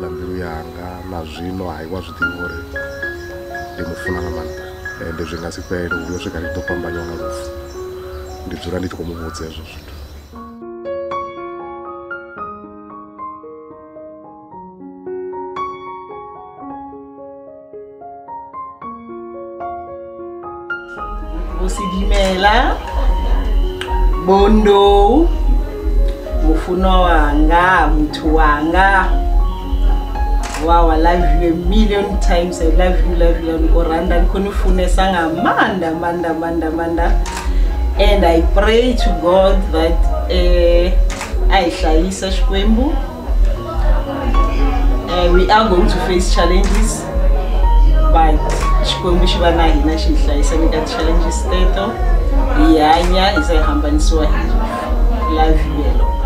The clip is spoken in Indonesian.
la mbilu yanga na zwino hayiwa zwi ḓivha uri ndi mufuna nga maanḓa ende zwi nga si fhele u yo swika ndi ḓo fhambanywa nga lufu ndi dzula ndi tshi khou mu vhudza hezwo zwithu. Usidimela Bondo Mufuno wanga muthu wanga. Wow, I love you a million times. I love you Oranda Kunifunesa Manda. And I pray to God that Aisha Shkwembu, we are going to face challenges, but Shkwembu Shivana Hina Shishla we got challenges Teto. Yanya is a Hamban Swahili. Love you.